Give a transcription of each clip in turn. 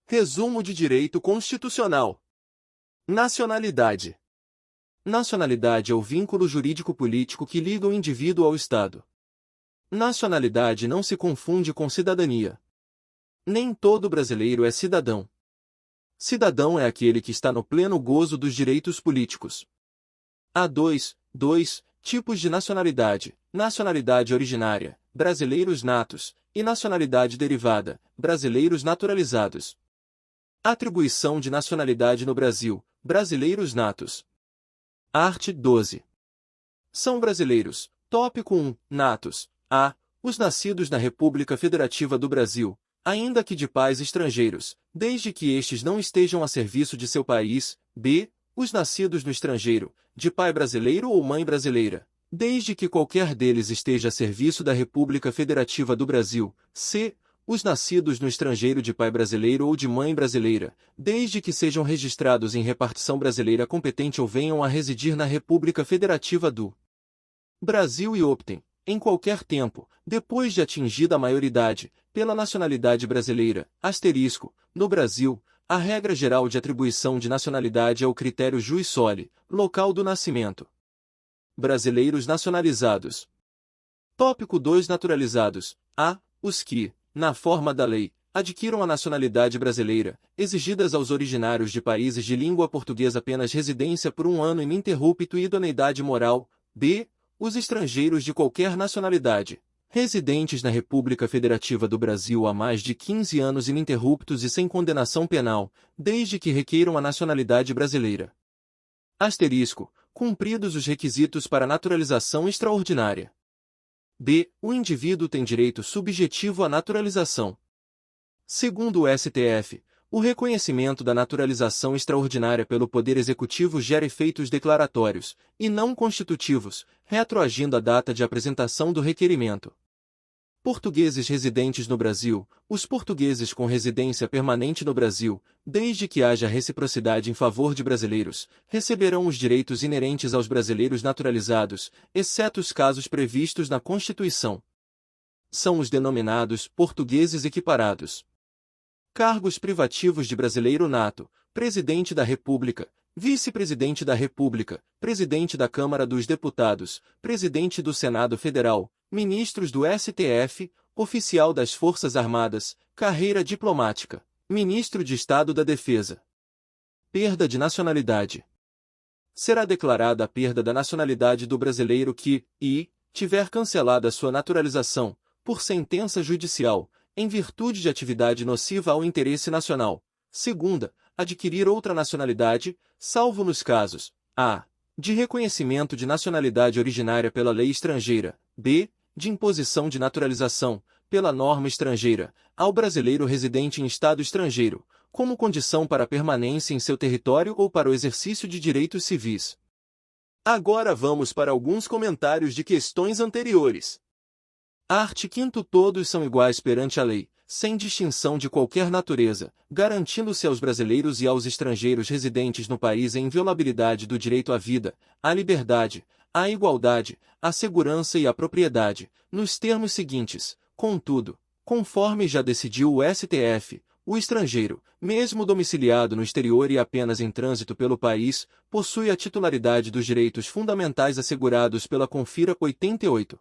Resumo de direito constitucional. Nacionalidade. Nacionalidade é o vínculo jurídico-político que liga o indivíduo ao Estado. Nacionalidade não se confunde com cidadania. Nem todo brasileiro é cidadão. Cidadão é aquele que está no pleno gozo dos direitos políticos. Há dois tipos de nacionalidade: nacionalidade originária, brasileiros natos, e nacionalidade derivada, brasileiros naturalizados. Atribuição de nacionalidade no Brasil: brasileiros natos. Art. 12. São brasileiros. Tópico 1. Natos. A. Os nascidos na República Federativa do Brasil, ainda que de pais estrangeiros, desde que estes não estejam a serviço de seu país. B. Os nascidos no estrangeiro, de pai brasileiro ou mãe brasileira, desde que qualquer deles esteja a serviço da República Federativa do Brasil. C. Os nascidos no estrangeiro de pai brasileiro ou de mãe brasileira, desde que sejam registrados em repartição brasileira competente ou venham a residir na República Federativa do Brasil e optem, em qualquer tempo, depois de atingida a maioridade, pela nacionalidade brasileira. Asterisco. No Brasil, a regra geral de atribuição de nacionalidade é o critério jus soli, local do nascimento. Brasileiros nacionalizados. Tópico 2. Naturalizados. A. Os que, na forma da lei, adquiram a nacionalidade brasileira, exigidas aos originários de países de língua portuguesa apenas residência por 1 ano ininterrupto e idoneidade moral. B. Os estrangeiros de qualquer nacionalidade, residentes na República Federativa do Brasil há mais de 15 anos ininterruptos e sem condenação penal, desde que requeiram a nacionalidade brasileira. Asterisco. Cumpridos os requisitos para naturalização extraordinária. B. O indivíduo tem direito subjetivo à naturalização. Segundo o STF, o reconhecimento da naturalização extraordinária pelo Poder Executivo gera efeitos declaratórios, e não constitutivos, retroagindo a data de apresentação do requerimento. Portugueses residentes no Brasil. Os portugueses com residência permanente no Brasil, desde que haja reciprocidade em favor de brasileiros, receberão os direitos inerentes aos brasileiros naturalizados, exceto os casos previstos na Constituição. São os denominados portugueses equiparados. Cargos privativos de brasileiro nato: Presidente da República, Vice-Presidente da República, Presidente da Câmara dos Deputados, Presidente do Senado Federal, Ministros do STF, Oficial das Forças Armadas, Carreira Diplomática, Ministro de Estado da Defesa. Perda de nacionalidade. Será declarada a perda da nacionalidade do brasileiro que, tiver cancelada sua naturalização, por sentença judicial, em virtude de atividade nociva ao interesse nacional. Segunda, adquirir outra nacionalidade, salvo nos casos a. de reconhecimento de nacionalidade originária pela lei estrangeira, b. de imposição de naturalização, pela norma estrangeira, ao brasileiro residente em estado estrangeiro, como condição para a permanência em seu território ou para o exercício de direitos civis. Agora vamos para alguns comentários de questões anteriores. Art. 5º. Todos são iguais perante a lei, sem distinção de qualquer natureza, garantindo-se aos brasileiros e aos estrangeiros residentes no país a inviolabilidade do direito à vida, à liberdade, à igualdade, à segurança e à propriedade, nos termos seguintes. Contudo, conforme já decidiu o STF, o estrangeiro, mesmo domiciliado no exterior e apenas em trânsito pelo país, possui a titularidade dos direitos fundamentais assegurados pela Confira 88.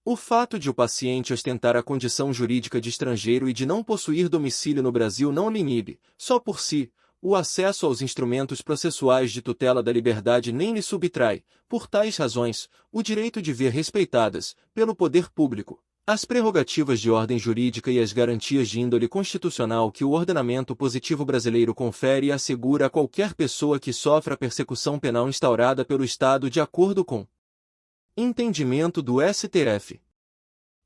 O fato de o paciente ostentar a condição jurídica de estrangeiro e de não possuir domicílio no Brasil não lhe inibe, só por si, o acesso aos instrumentos processuais de tutela da liberdade nem lhe subtrai, por tais razões, o direito de ver respeitadas, pelo poder público, as prerrogativas de ordem jurídica e as garantias de índole constitucional que o ordenamento positivo brasileiro confere e assegura a qualquer pessoa que sofra persecução penal instaurada pelo Estado de acordo com entendimento do STF.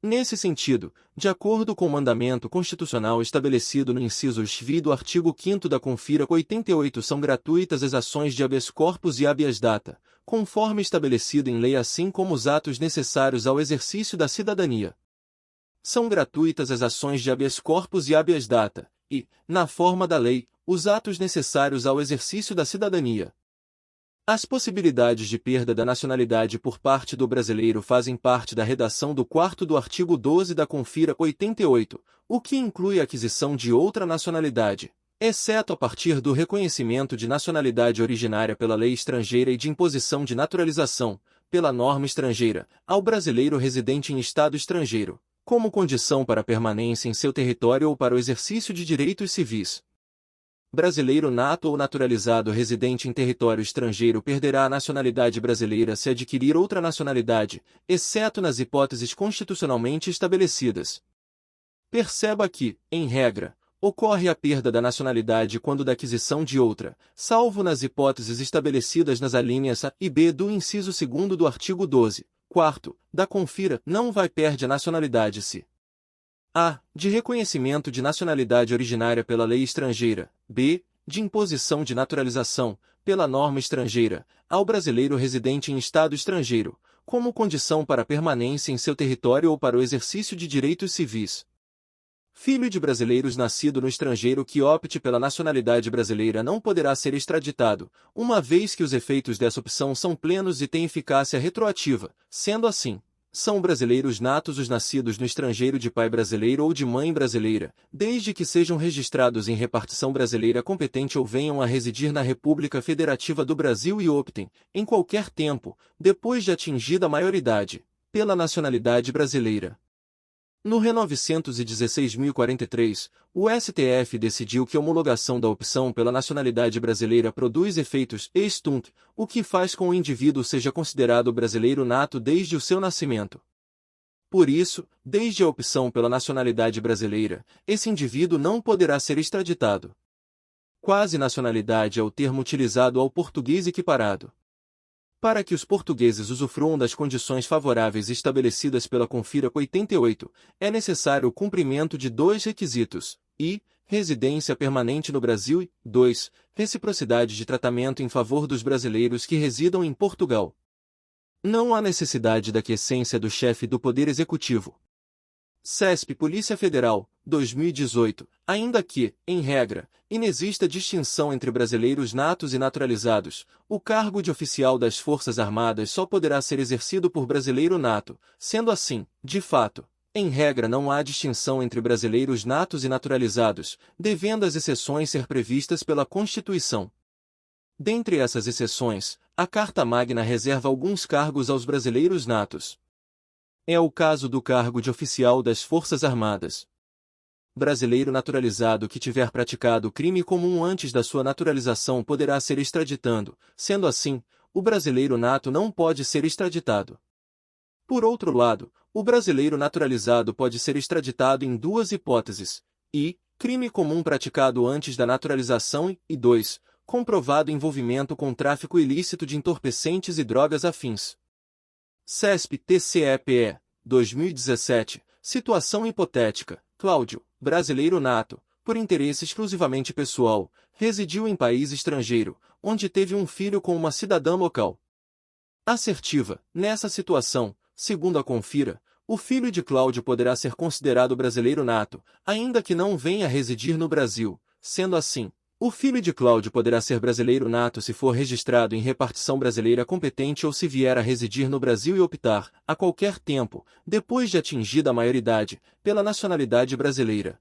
Nesse sentido, de acordo com o mandamento constitucional estabelecido no inciso V do artigo 5º da Confira 88, são gratuitas as ações de habeas corpus e habeas data, conforme estabelecido em lei, assim como os atos necessários ao exercício da cidadania. São gratuitas as ações de habeas corpus e habeas data, e, na forma da lei, os atos necessários ao exercício da cidadania. As possibilidades de perda da nacionalidade por parte do brasileiro fazem parte da redação do 4º do artigo 12 da Confira 88, o que inclui a aquisição de outra nacionalidade, exceto a partir do reconhecimento de nacionalidade originária pela lei estrangeira e de imposição de naturalização, pela norma estrangeira, ao brasileiro residente em estado estrangeiro, como condição para a permanência em seu território ou para o exercício de direitos civis. Brasileiro nato ou naturalizado residente em território estrangeiro perderá a nacionalidade brasileira se adquirir outra nacionalidade, exceto nas hipóteses constitucionalmente estabelecidas. Perceba que, em regra, ocorre a perda da nacionalidade quando da aquisição de outra, salvo nas hipóteses estabelecidas nas alíneas A e B do inciso 2º do artigo 12, 4º, da Confira, não vai perde a nacionalidade se a. De reconhecimento de nacionalidade originária pela lei estrangeira. B. De imposição de naturalização, pela norma estrangeira, ao brasileiro residente em estado estrangeiro, como condição para a permanência em seu território ou para o exercício de direitos civis. Filho de brasileiros nascido no estrangeiro que opte pela nacionalidade brasileira não poderá ser extraditado, uma vez que os efeitos dessa opção são plenos e têm eficácia retroativa. Sendo assim, são brasileiros natos os nascidos no estrangeiro de pai brasileiro ou de mãe brasileira, desde que sejam registrados em repartição brasileira competente ou venham a residir na República Federativa do Brasil e optem, em qualquer tempo, depois de atingida a maioridade, pela nacionalidade brasileira. No Re. 916.043, o STF decidiu que a homologação da opção pela nacionalidade brasileira produz efeitos ex tunc, o que faz com que o indivíduo seja considerado brasileiro nato desde o seu nascimento. Por isso, desde a opção pela nacionalidade brasileira, esse indivíduo não poderá ser extraditado. Quase nacionalidade é o termo utilizado ao português equiparado. Para que os portugueses usufruam das condições favoráveis estabelecidas pela Confira 88, é necessário o cumprimento de 2 requisitos, i. Residência permanente no Brasil e, 2. Reciprocidade de tratamento em favor dos brasileiros que residam em Portugal. Não há necessidade da aquiescência do chefe do Poder Executivo. CESP Polícia Federal, 2018, ainda que, em regra, inexista distinção entre brasileiros natos e naturalizados, o cargo de oficial das Forças Armadas só poderá ser exercido por brasileiro nato, sendo assim, de fato, em regra não há distinção entre brasileiros natos e naturalizados, devendo as exceções ser previstas pela Constituição. Dentre essas exceções, a Carta Magna reserva alguns cargos aos brasileiros natos. É o caso do cargo de oficial das Forças Armadas. Brasileiro naturalizado que tiver praticado crime comum antes da sua naturalização poderá ser extraditado, sendo assim, o brasileiro nato não pode ser extraditado. Por outro lado, o brasileiro naturalizado pode ser extraditado em 2 hipóteses, i. Crime comum praticado antes da naturalização e 2. Comprovado envolvimento com tráfico ilícito de entorpecentes e drogas afins. CESP-TCE-PE, 2017, situação hipotética, Cláudio, brasileiro nato, por interesse exclusivamente pessoal, residiu em país estrangeiro, onde teve um filho com uma cidadã local. Assertiva, nessa situação, segundo a Confira, o filho de Cláudio poderá ser considerado brasileiro nato, ainda que não venha a residir no Brasil, sendo assim, o filho de Cláudio poderá ser brasileiro nato se for registrado em repartição brasileira competente ou se vier a residir no Brasil e optar, a qualquer tempo, depois de atingida a maioridade, pela nacionalidade brasileira.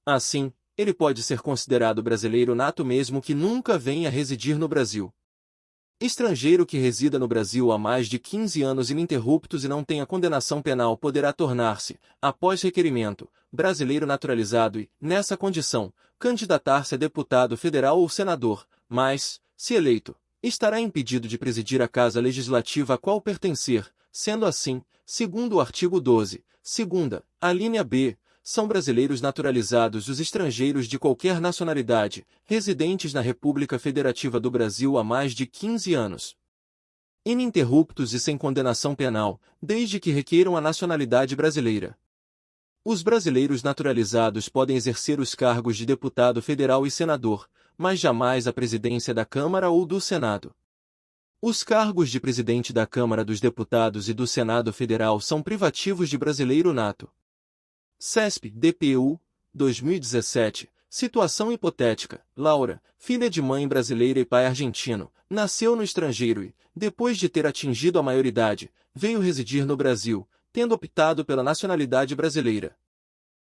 Assim, ele pode ser considerado brasileiro nato mesmo que nunca venha a residir no Brasil. Estrangeiro que resida no Brasil há mais de 15 anos ininterruptos e não tenha condenação penal poderá tornar-se, após requerimento, brasileiro naturalizado e, nessa condição, candidatar-se a deputado federal ou senador, mas, se eleito, estará impedido de presidir a Casa Legislativa a qual pertencer, sendo assim, segundo o artigo 12, segunda, a linha B, são brasileiros naturalizados os estrangeiros de qualquer nacionalidade, residentes na República Federativa do Brasil há mais de 15 anos. Ininterruptos e sem condenação penal, desde que requeiram a nacionalidade brasileira. Os brasileiros naturalizados podem exercer os cargos de deputado federal e senador, mas jamais a presidência da Câmara ou do Senado. Os cargos de presidente da Câmara dos Deputados e do Senado Federal são privativos de brasileiro nato. CESP-DPU, 2017, situação hipotética, Laura, filha de mãe brasileira e pai argentino, nasceu no estrangeiro e, depois de ter atingido a maioridade, veio residir no Brasil, tendo optado pela nacionalidade brasileira.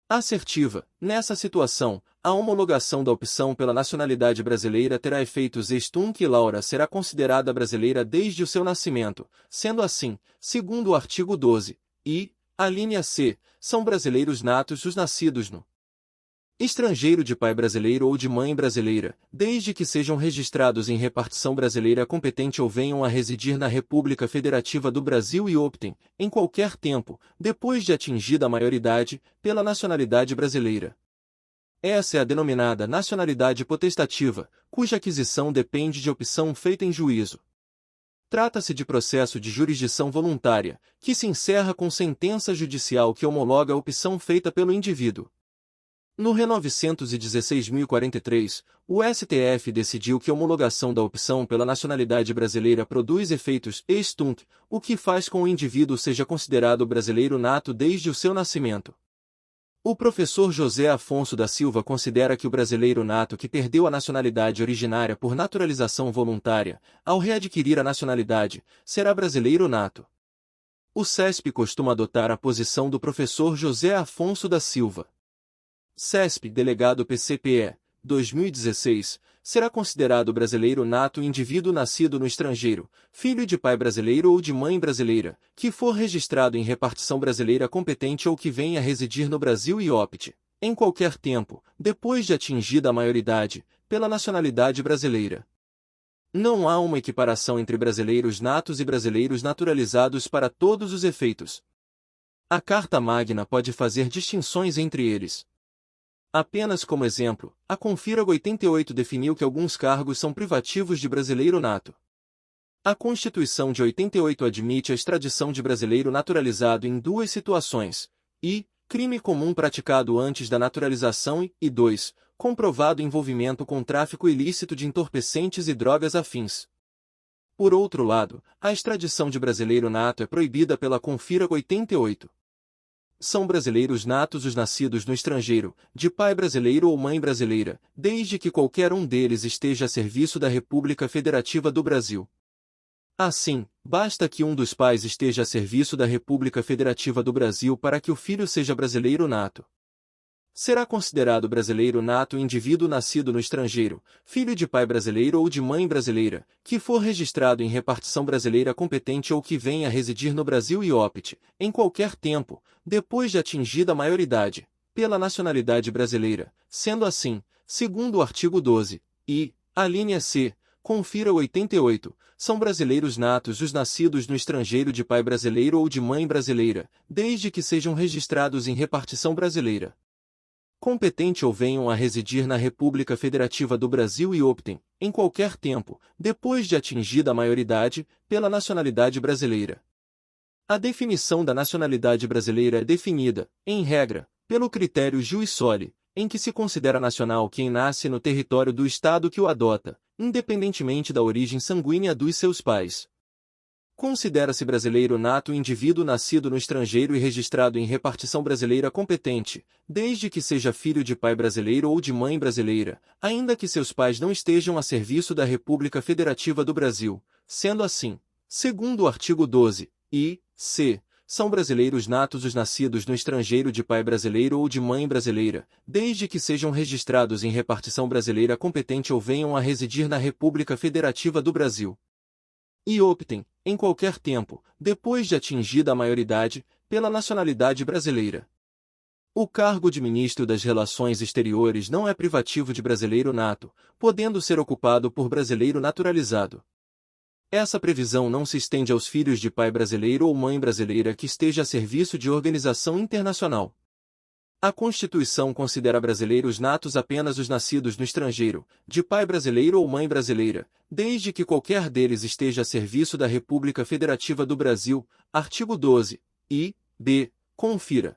Assertiva. Nessa situação, a homologação da opção pela nacionalidade brasileira terá efeitos ex tunc e Laura será considerada brasileira desde o seu nascimento, sendo assim, segundo o artigo 12, e, a linha C, são brasileiros natos os nascidos no estrangeiro de pai brasileiro ou de mãe brasileira, desde que sejam registrados em repartição brasileira competente ou venham a residir na República Federativa do Brasil e optem, em qualquer tempo, depois de atingida a maioridade, pela nacionalidade brasileira. Essa é a denominada nacionalidade potestativa, cuja aquisição depende de opção feita em juízo. Trata-se de processo de jurisdição voluntária, que se encerra com sentença judicial que homologa a opção feita pelo indivíduo. No Re 916.043, o STF decidiu que a homologação da opção pela nacionalidade brasileira produz efeitos ex tunc, o que faz com que o indivíduo seja considerado brasileiro nato desde o seu nascimento. O professor José Afonso da Silva considera que o brasileiro nato que perdeu a nacionalidade originária por naturalização voluntária, ao readquirir a nacionalidade, será brasileiro nato. O CESP costuma adotar a posição do professor José Afonso da Silva. CESP, delegado PCPE, 2016, será considerado brasileiro nato o indivíduo nascido no estrangeiro, filho de pai brasileiro ou de mãe brasileira, que for registrado em repartição brasileira competente ou que venha a residir no Brasil e opte, em qualquer tempo, depois de atingida a maioridade, pela nacionalidade brasileira. Não há uma equiparação entre brasileiros natos e brasileiros naturalizados para todos os efeitos. A Carta Magna pode fazer distinções entre eles. Apenas como exemplo, a Confira 88 definiu que alguns cargos são privativos de brasileiro nato. A Constituição de 88 admite a extradição de brasileiro naturalizado em duas situações, i. crime comum praticado antes da naturalização e 2. comprovado envolvimento com tráfico ilícito de entorpecentes e drogas afins. Por outro lado, a extradição de brasileiro nato é proibida pela Confira 88. São brasileiros natos os nascidos no estrangeiro, de pai brasileiro ou mãe brasileira, desde que qualquer um deles esteja a serviço da República Federativa do Brasil. Assim, basta que um dos pais esteja a serviço da República Federativa do Brasil para que o filho seja brasileiro nato. Será considerado brasileiro nato o indivíduo nascido no estrangeiro, filho de pai brasileiro ou de mãe brasileira, que for registrado em repartição brasileira competente ou que venha a residir no Brasil e opte, em qualquer tempo, depois de atingida a maioridade, pela nacionalidade brasileira, sendo assim, segundo o artigo 12, e, a linha C, Confira 88, são brasileiros natos os nascidos no estrangeiro de pai brasileiro ou de mãe brasileira, desde que sejam registrados em repartição brasileira competente ou venham a residir na República Federativa do Brasil e optem, em qualquer tempo, depois de atingida a maioridade, pela nacionalidade brasileira. A definição da nacionalidade brasileira é definida, em regra, pelo critério jus soli, em que se considera nacional quem nasce no território do Estado que o adota, independentemente da origem sanguínea dos seus pais. Considera-se brasileiro nato o indivíduo nascido no estrangeiro e registrado em repartição brasileira competente, desde que seja filho de pai brasileiro ou de mãe brasileira, ainda que seus pais não estejam a serviço da República Federativa do Brasil, sendo assim, segundo o artigo 12, e, c, são brasileiros natos os nascidos no estrangeiro de pai brasileiro ou de mãe brasileira, desde que sejam registrados em repartição brasileira competente ou venham a residir na República Federativa do Brasil. E optem, em qualquer tempo, depois de atingida a maioridade, pela nacionalidade brasileira. O cargo de Ministro das Relações Exteriores não é privativo de brasileiro nato, podendo ser ocupado por brasileiro naturalizado. Essa previsão não se estende aos filhos de pai brasileiro ou mãe brasileira que esteja a serviço de organização internacional. A Constituição considera brasileiros natos apenas os nascidos no estrangeiro, de pai brasileiro ou mãe brasileira, desde que qualquer deles esteja a serviço da República Federativa do Brasil, artigo 12, e, b, confira.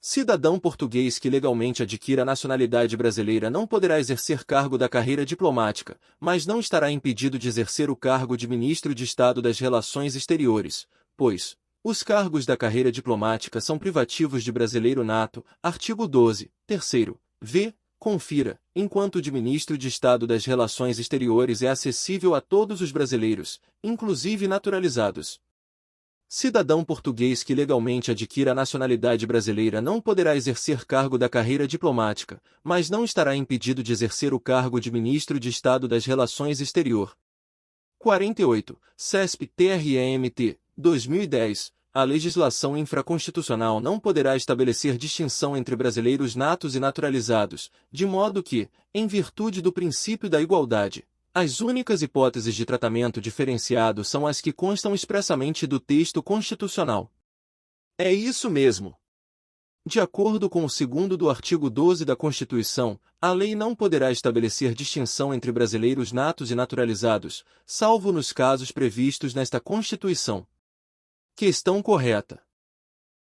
Cidadão português que legalmente adquira a nacionalidade brasileira não poderá exercer cargo da carreira diplomática, mas não estará impedido de exercer o cargo de Ministro de Estado das Relações Exteriores, pois os cargos da carreira diplomática são privativos de brasileiro nato, artigo 12, terceiro, v, Confira, enquanto o de Ministro de Estado das Relações Exteriores é acessível a todos os brasileiros, inclusive naturalizados. Cidadão português que legalmente adquira a nacionalidade brasileira não poderá exercer cargo da carreira diplomática, mas não estará impedido de exercer o cargo de Ministro de Estado das Relações Exterior. 48. CESP-TREMT, 2010. A legislação infraconstitucional não poderá estabelecer distinção entre brasileiros natos e naturalizados, de modo que, em virtude do princípio da igualdade, as únicas hipóteses de tratamento diferenciado são as que constam expressamente do texto constitucional. É isso mesmo. De acordo com o 2º do artigo 12 da Constituição, a lei não poderá estabelecer distinção entre brasileiros natos e naturalizados, salvo nos casos previstos nesta Constituição. Questão correta.